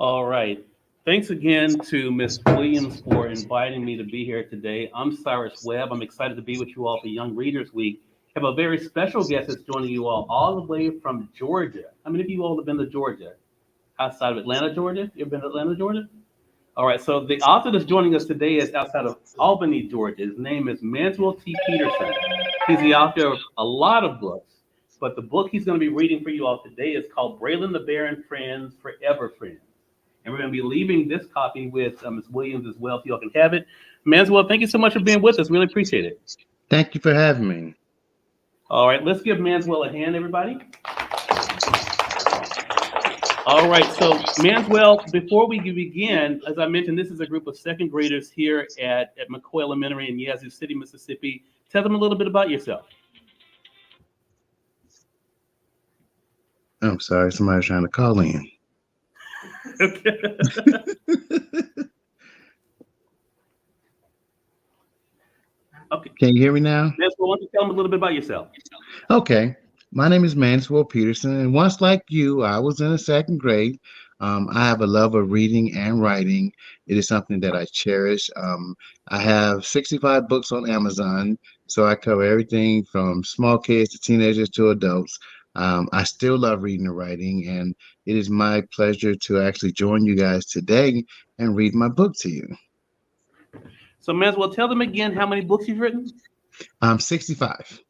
All right. Thanks again to Miss Williams for inviting me to be here today. I'm Cyrus Webb. I'm excited to be with you all for Young Readers Week. I have a very special guest that's joining you all the way from Georgia. How many of you all have been to Georgia? Outside of Atlanta, Georgia? You ever been to Atlanta, Georgia? All right. So the author that's joining us today is outside of Albany, Georgia. His name is Manswell T. Peterson. He's the author of a lot of books, but the book he's going to be reading for you all today is called Braylon the Bear and Friends, Forever Friends. And we're going to be leaving this copy with Ms. Williams as well, so y'all can have it. Manswell, thank you so much for being with us. Really appreciate it. Thank you for having me. All right, let's give Manswell a hand, everybody. All right, so Manswell, before we begin, as I mentioned, this is a group of second graders here at McCoy Elementary in Yazoo City, Mississippi. Tell them a little bit about yourself. I'm sorry, somebody's trying to call in. Okay. Can you hear me now? Manswell, why don't you tell them a little bit about yourself? Okay. My name is Manswell Peterson, and once like you, I was in the second grade. I have a love of reading and writing. It is something that I cherish. I have 65 books on Amazon, so I cover everything from small kids to teenagers to adults. I still love reading and writing, and it is my pleasure to actually join you guys today and read my book to you. So Manswell, tell them again how many books you've written. 65.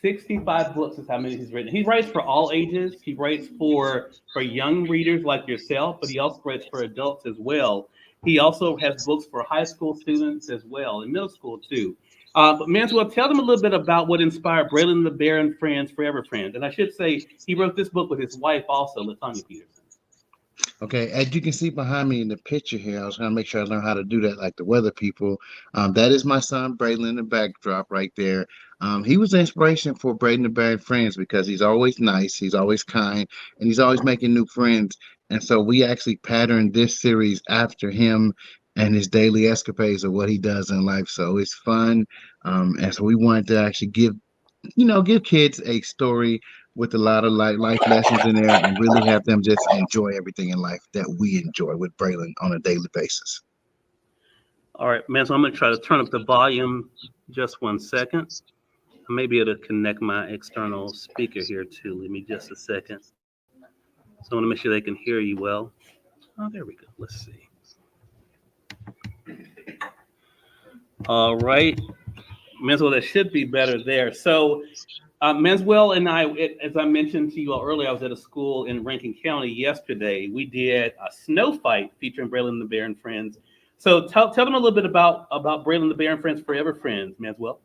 65 books is how many he's written. He writes for all ages. He writes for young readers like yourself, but he also writes for adults as well. He also has books for high school students as well, and middle school too. But Manswell, tell them a little bit about what inspired Braylon the Bear and Friends, Forever Friends. And I should say he wrote this book with his wife also, Latanya Peterson. Okay, as you can see behind me in the picture here, I was going to make sure I learn how to do that like the weather people. That is my son, Braylon, in the backdrop right there. He was the inspiration for Braylon the Bear and Friends because he's always nice, he's always kind, and he's always making new friends. And so we actually patterned this series after him and his daily escapades of what he does in life. So it's fun. And so we wanted to actually give kids a story with a lot of life lessons in there and really have them just enjoy everything in life that we enjoy with Braylon on a daily basis. All right, Manswell, I'm going to try to turn up the volume just 1 second. I may be able to connect my external speaker here too. Give me just a second. So I want to make sure they can hear you well. Oh, there we go. Let's see. All right. Manswell, that should be better there. So Manswell and I, as I mentioned to you all earlier, I was at a school in Rankin County yesterday. We did a snow fight featuring Braylon the Bear and Friends. So tell them a little bit about Braylon the Bear and Friends, Forever Friends, Manswell.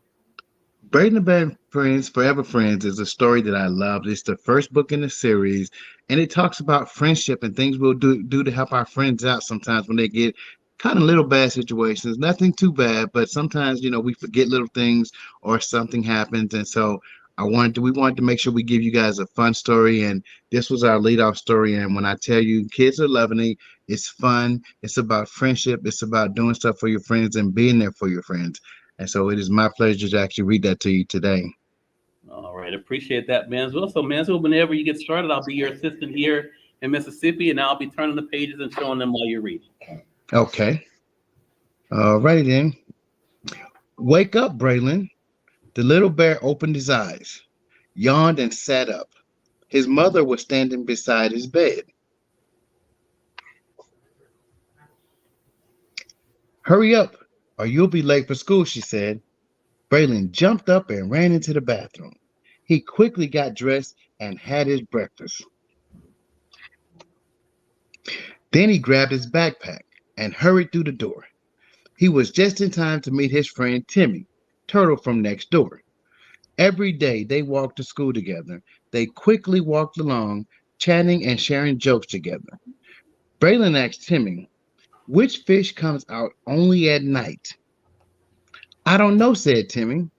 Braylon the Bear and Friends, Forever Friends is a story that I love. It's the first book in the series, and it talks about friendship and things we'll do to help our friends out sometimes when they get kind of little bad situations. Nothing too bad, but sometimes, we forget little things or something happens. And so we wanted to make sure we give you guys a fun story, and this was our lead off story. And when I tell you kids are loving it, it's fun. It's about friendship. It's about doing stuff for your friends and being there for your friends. And so it is my pleasure to actually read that to you today. All right, appreciate that, Manswell. So Manswell, whenever you get started, I'll be your assistant here in Mississippi, and I'll be turning the pages and showing them while you're reading. Okay. All right then. Wake up, Braylon. The little bear opened his eyes, yawned, and sat up. His mother was standing beside his bed. Hurry up, or you'll be late for school, she said. Braylon jumped up and ran into the bathroom. He quickly got dressed and had his breakfast. Then he grabbed his backpack and hurried through the door. He was just in time to meet his friend Timmy, Turtle from next door. Every day they walked to school together. They quickly walked along, chatting and sharing jokes together. Braylon asked Timmy, "Which fish comes out only at night?" "I don't know," said Timmy.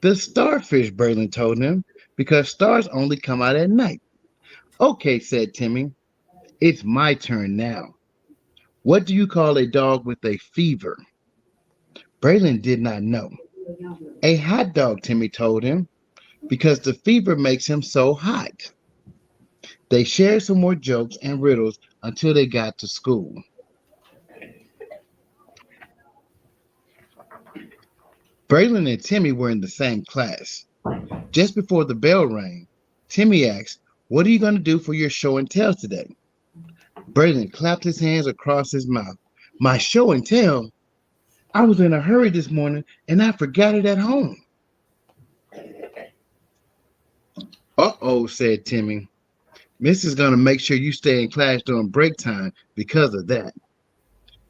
"The starfish," Braylon told him, "because stars only come out at night." "Okay," said Timmy. "It's my turn now. What do you call a dog with a fever?" Braylon did not know. "A hot dog," Timmy told him, "because the fever makes him so hot." They shared some more jokes and riddles until they got to school. Braylon and Timmy were in the same class. Just before the bell rang, Timmy asked, "What are you going to do for your show and tell today?" Braylon clapped his hands across his mouth. "My show and tell? I was in a hurry this morning and I forgot it at home." "Uh-oh," said Timmy. "Miss is going to make sure you stay in class during break time because of that."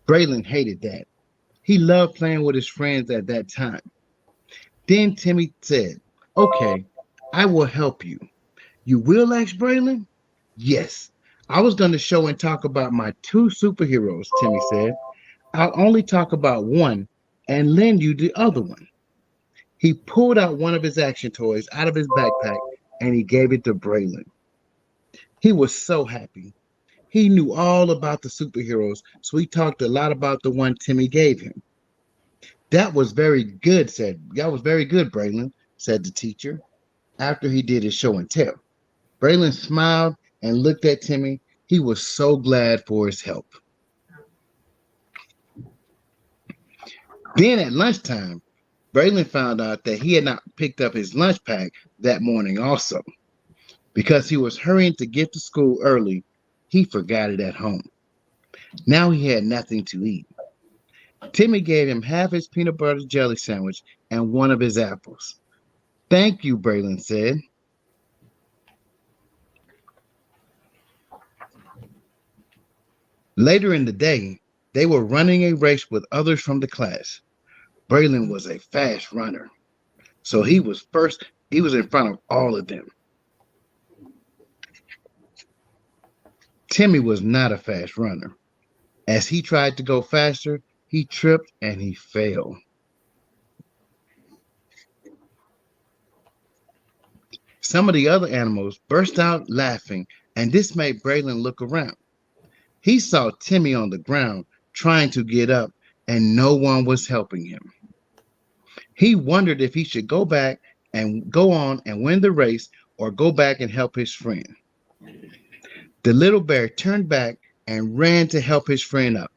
Braylon hated that. He loved playing with his friends at that time. Then Timmy said, "Okay, I will help you." "You will?" asked Braylon. "Yes. I was going to show and talk about my two superheroes," Timmy said. "I'll only talk about one and lend you the other one." He pulled out one of his action toys out of his backpack and he gave it to Braylon. He was so happy. He knew all about the superheroes, so he talked a lot about the one Timmy gave him. That was very good, Braylon," said the teacher, after he did his show and tell. Braylon smiled and looked at Timmy. He was so glad for his help. Then at lunchtime, Braylon found out that he had not picked up his lunch pack that morning also. Because he was hurrying to get to school early, he forgot it at home. Now he had nothing to eat. Timmy gave him half his peanut butter jelly sandwich and one of his apples. "Thank you," Braylon said. Later in the day, they were running a race with others from the class. Braylon was a fast runner, so he was first. He was in front of all of them. Timmy was not a fast runner. As he tried to go faster, he tripped and he fell. Some of the other animals burst out laughing, and this made Braylon look around. He saw Timmy on the ground trying to get up, and no one was helping him. He wondered if he should go back and go on and win the race or go back and help his friend. The little bear turned back and ran to help his friend up.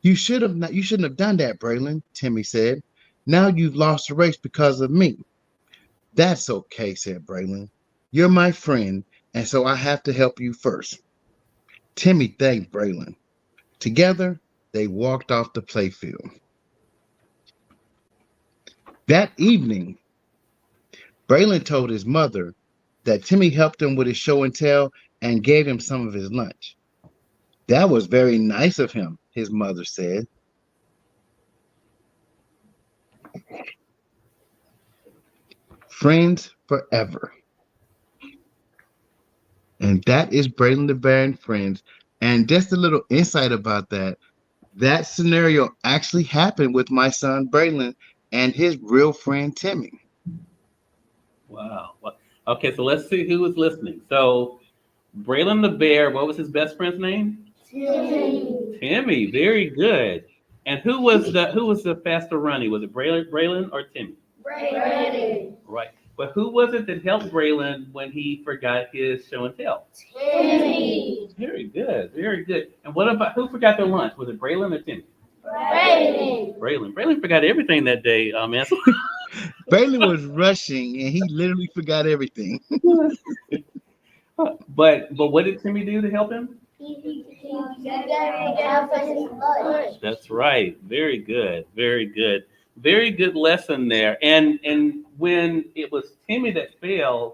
You shouldn't have done that, Braylon," Timmy said. "Now you've lost the race because of me." "That's okay," said Braylon. "You're my friend, and so I have to help you first." Timmy thanked Braylon. Together, they walked off the playfield. That evening, Braylon told his mother that Timmy helped him with his show and tell and gave him some of his lunch. "That was very nice of him," his mother said. Friends forever. And that is Braylon the Bear and Friends. And just a little insight about that. That scenario actually happened with my son Braylon and his real friend Timmy. Wow. Okay, so let's see who was listening. So Braylon the bear, what was his best friend's name? Timmy. Very good. And who was the faster running? Was it Braylon or Timmy? Right. But who was it that helped Braylon when he forgot his show and tell? Very good. Very good. And what about who forgot their lunch? Was it Braylon or Timmy? Braylon. Braylon forgot everything that day, man. Braylon was rushing and he literally forgot everything. But what did Timmy do to help him? That's right. Very good. Very good. Very good lesson there. And when it was Timmy that failed,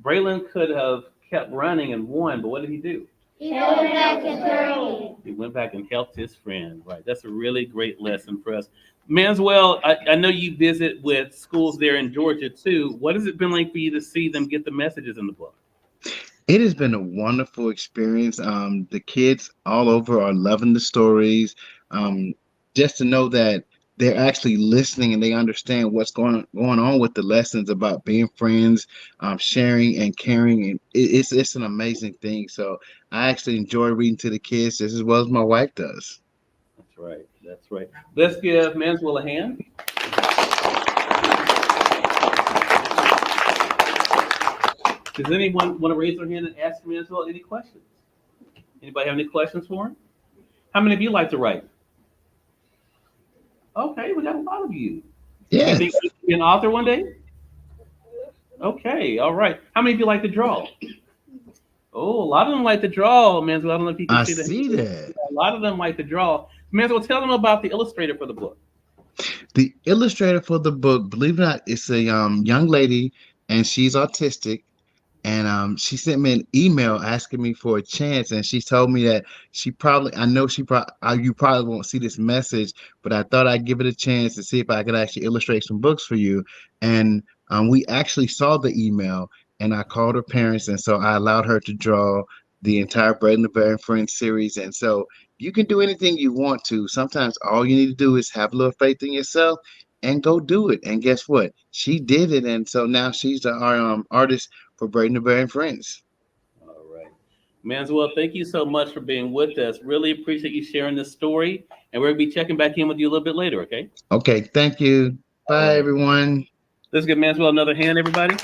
Braylon could have kept running and won, but what did he do? He went back and helped his friend. Right. That's a really great lesson for us. Manswell, I know you visit with schools there in Georgia too. What has it been like for you to see them get the messages in the book? It has been a wonderful experience. The kids all over are loving the stories. Just to know that they're actually listening and they understand what's going on with the lessons about being friends, sharing and caring, and it's an amazing thing. So I actually enjoy reading to the kids just as well as my wife does. That's right. That's right. Let's give Manswell a hand. Does anyone want to raise their hand and ask me as well any questions? Anybody have any questions for him? How many of you like to write? Okay, we got a lot of you. You Yes. think you can be an author one day? Okay, all right. How many of you like to draw? Oh, a lot of them like to draw, Manswell. I don't know if you can I see the see that. A lot of them like to draw. Manswell, tell them about the illustrator for the book. The illustrator for the book, believe it or not, it's a young lady, and she's autistic. And she sent me an email asking me for a chance, and she told me that I know you probably won't see this message, but I thought I'd give it a chance to see if I could actually illustrate some books for you. And we actually saw the email, and I called her parents, and so I allowed her to draw the entire Bread and the Bear and Friends series. And so you can do anything you want to. Sometimes all you need to do is have a little faith in yourself and go do it. And guess what? She did it, and so now she's our artist for Braden the Bear and Friends. All right. Manswell, thank you so much for being with us. Really appreciate you sharing this story. And we're going to be checking back in with you a little bit later, okay? Okay, thank you. All Bye, right. everyone. Let's give Manswell another hand, everybody.